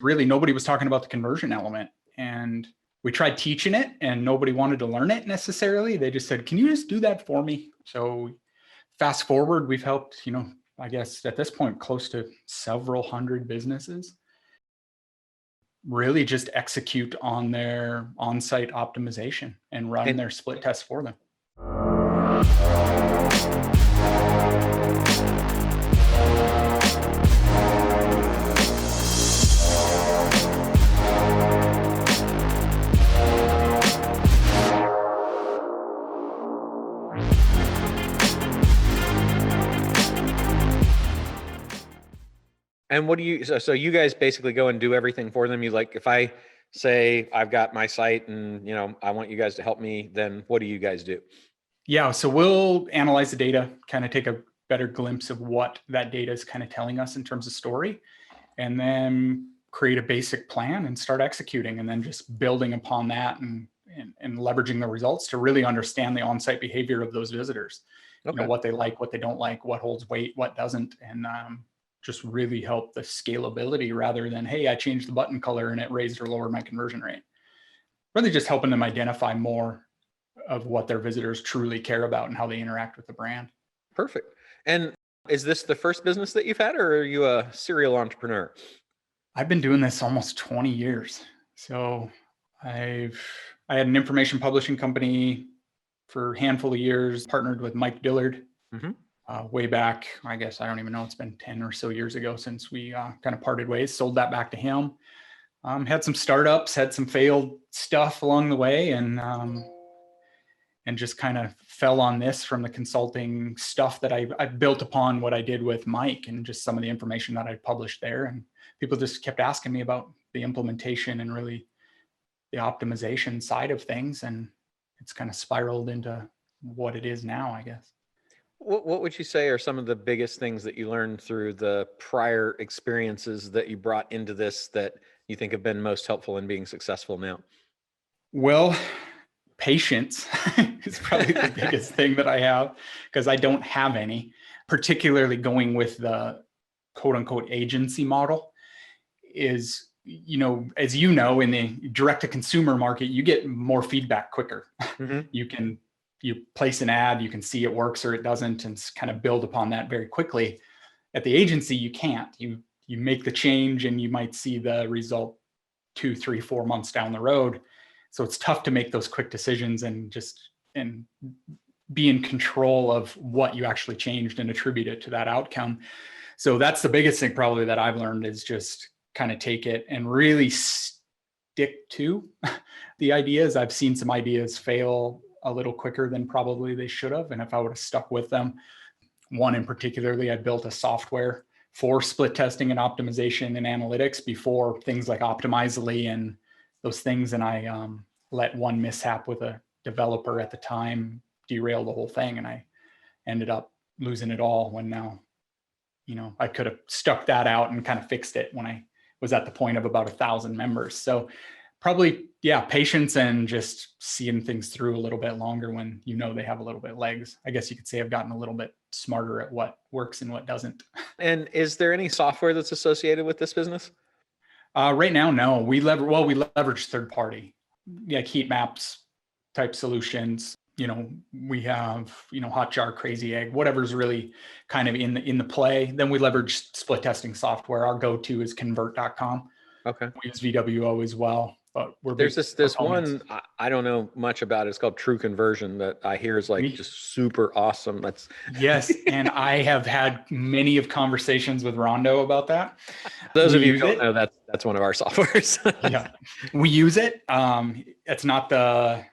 really nobody was talking about the conversion element. And we tried teaching it and nobody wanted to learn it necessarily. They just said, can you just do that for me? So fast forward, we've helped, I guess at this point, close to several hundred businesses really just execute on their on-site optimization and run their split tests for them. And what do you, so you guys basically go and do everything for them? You like, if I say I've got my site and, I want you guys to help me, then what do you guys do? Yeah. So we'll analyze the data, kind of take a better glimpse of what that data is kind of telling us in terms of story, and then create a basic plan and start executing, and then just building upon that and leveraging the results to really understand the on-site behavior of those visitors. Okay. What they like, what they don't like, what holds weight, what doesn't, and just really help the scalability rather than, hey, I changed the button color and it raised or lowered my conversion rate. Really just helping them identify more of what their visitors truly care about and how they interact with the brand. Perfect. And is this the first business that you've had, or are you a serial entrepreneur? I've been doing this almost 20 years. So I had an information publishing company for a handful of years, partnered with Mike Dillard. Mm-hmm. Way back, I guess, I don't even know, it's been 10 or so years ago since we kind of parted ways, sold that back to him. Had some startups, had some failed stuff along the way, and just kind of fell on this from the consulting stuff that I built upon what I did with Mike and just some of the information that I published there. And people just kept asking me about the implementation and really the optimization side of things. And it's kind of spiraled into what it is now, I guess. What would you say are some of the biggest things that you learned through the prior experiences that you brought into this that you think have been most helpful in being successful now? Well, patience is probably the biggest thing that I have, because I don't have any, particularly going with the quote unquote agency model is, as in the direct to consumer market, you get more feedback quicker. Mm-hmm. You place an ad, you can see it works or it doesn't, and kind of build upon that very quickly. At the agency, you can't. You make the change and you might see the result 2, 3, 4 months down the road. So it's tough to make those quick decisions and be in control of what you actually changed and attribute it to that outcome. So that's the biggest thing probably that I've learned, is just kind of take it and really stick to the ideas. I've seen some ideas fail a little quicker than probably they should have. And if I would have stuck with them, one in particularly, I built a software for split testing and optimization and analytics before things like Optimizely and those things. And I let one mishap with a developer at the time derail the whole thing. And I ended up losing it all, when now, I could have stuck that out and kind of fixed it when I was at the point of about 1,000 members. So probably, patience and just seeing things through a little bit longer when they have a little bit of legs. I guess you could say I've gotten a little bit smarter at what works and what doesn't. And is there any software that's associated with this business? Right now, no. We leverage third party, heat maps type solutions. We have, Hotjar, Crazy Egg, whatever's really kind of in the play. Then we leverage split testing software. Our go-to is convert.com. Okay. We use VWO as well, but there's this one, I don't know much about it. It's called True Conversion, that I hear is just super awesome. Yes. And I have had many of conversations with Rondo about that. Those of you who don't know, that's one of our softwares. Yeah, we use it. It's not the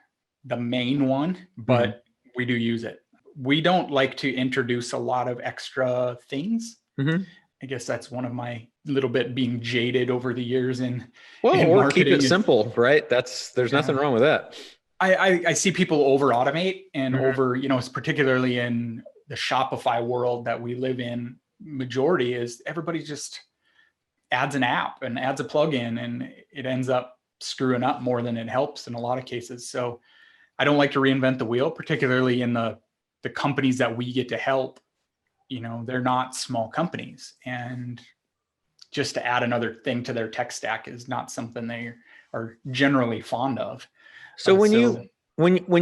main one, but we do use it. We don't like to introduce a lot of extra things. Mm-hmm. I guess that's one of my little bit being jaded over the years in or keep it simple, right? There's nothing wrong with that. I see people over automate and particularly in the Shopify world that we live in, majority is everybody just adds an app and adds a plugin, and it ends up screwing up more than it helps in a lot of cases. So I don't like to reinvent the wheel, particularly in the companies that we get to help. They're not small companies, and just to add another thing to their tech stack is not something they are generally fond of. So when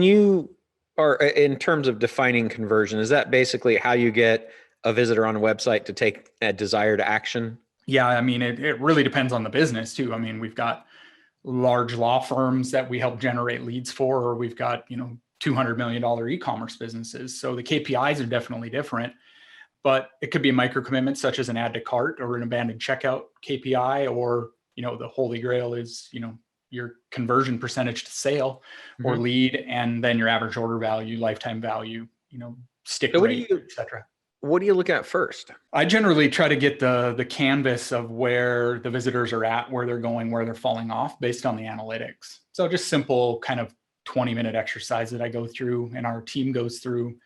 you are in terms of defining conversion, is that basically how you get a visitor on a website to take a desired action? Yeah, I mean, it really depends on the business too. I mean, we've got large law firms that we help generate leads for, or we've got, $200 million e-commerce businesses. So the KPIs are definitely different, but it could be a micro commitment such as an add to cart or an abandoned checkout KPI, or, the holy grail is, your conversion percentage to sale or lead, and then your average order value, lifetime value, stick rate, etc. What do you look at first? I generally try to get the canvas of where the visitors are at, where they're going, where they're falling off based on the analytics. So just simple kind of 20-minute exercise that I go through and our team goes through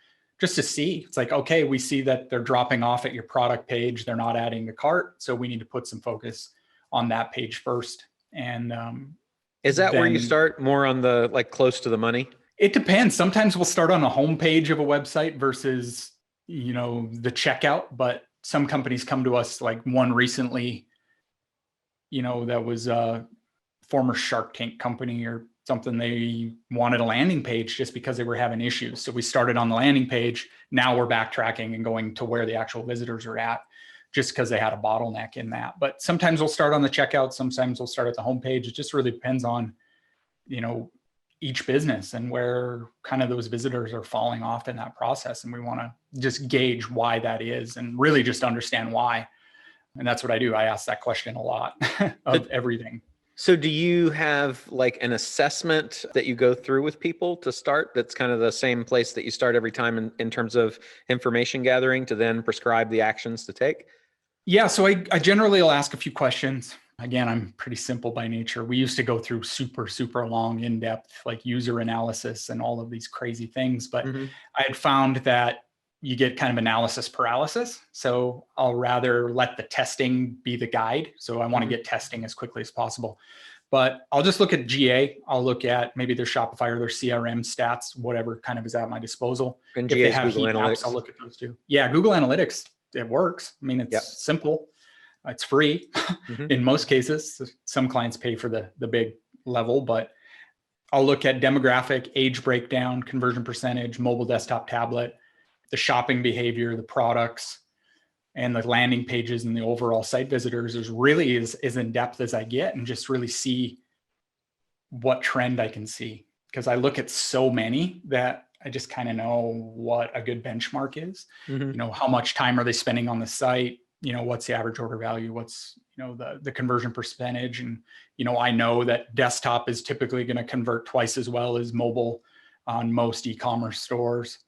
just to see. It's like, okay, we see that they're dropping off at your product page. They're not adding the cart. So we need to put some focus on that page first. And is that where you start, more on the close to the money? It depends. Sometimes we'll start on a home page of a website versus the checkout, but some companies come to us, like one recently, that was a former Shark Tank company or something. They wanted a landing page just because they were having issues. So we started on the landing page. Now we're backtracking and going to where the actual visitors are at, just because they had a bottleneck in that. But sometimes we'll start on the checkout. Sometimes we'll start at the homepage. It just really depends on, each business and where kind of those visitors are falling off in that process. And we want to just gauge why that is and really just understand why. And that's what I do. I ask that question a lot of everything. So do you have an assessment that you go through with people to start, that's kind of the same place that you start every time in terms of information gathering to then prescribe the actions to take? Yeah. So I generally will ask a few questions. Again, I'm pretty simple by nature. We used to go through super, super long, in-depth, user analysis and all of these crazy things. But I had found that you get kind of analysis paralysis. So I'll rather let the testing be the guide. So I want to get testing as quickly as possible. But I'll just look at GA. I'll look at maybe their Shopify or their CRM stats, whatever kind of is at my disposal. And if GA they have Google heat Analytics. maps, I'll look at those too. Yeah, Google Analytics, it works. I mean, it's simple. It's free in most cases. Some clients pay for the big level, but I'll look at demographic, age breakdown, conversion percentage, mobile, desktop, tablet, the shopping behavior, the products, and the landing pages and the overall site visitors is really as in depth as I get, and just really see what trend I can see. Because I look at so many that I just kind of know what a good benchmark is. How much time are they spending on the site? What's the average order value? What's, the conversion percentage? And, I know that desktop is typically going to convert twice as well as mobile on most e-commerce stores.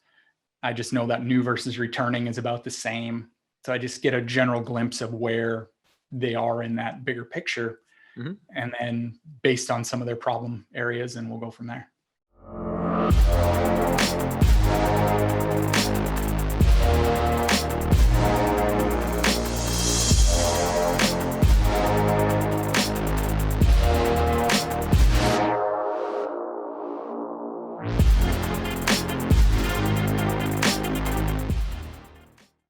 I just know that new versus returning is about the same. So I just get a general glimpse of where they are in that bigger picture. And then based on some of their problem areas, and we'll go from there.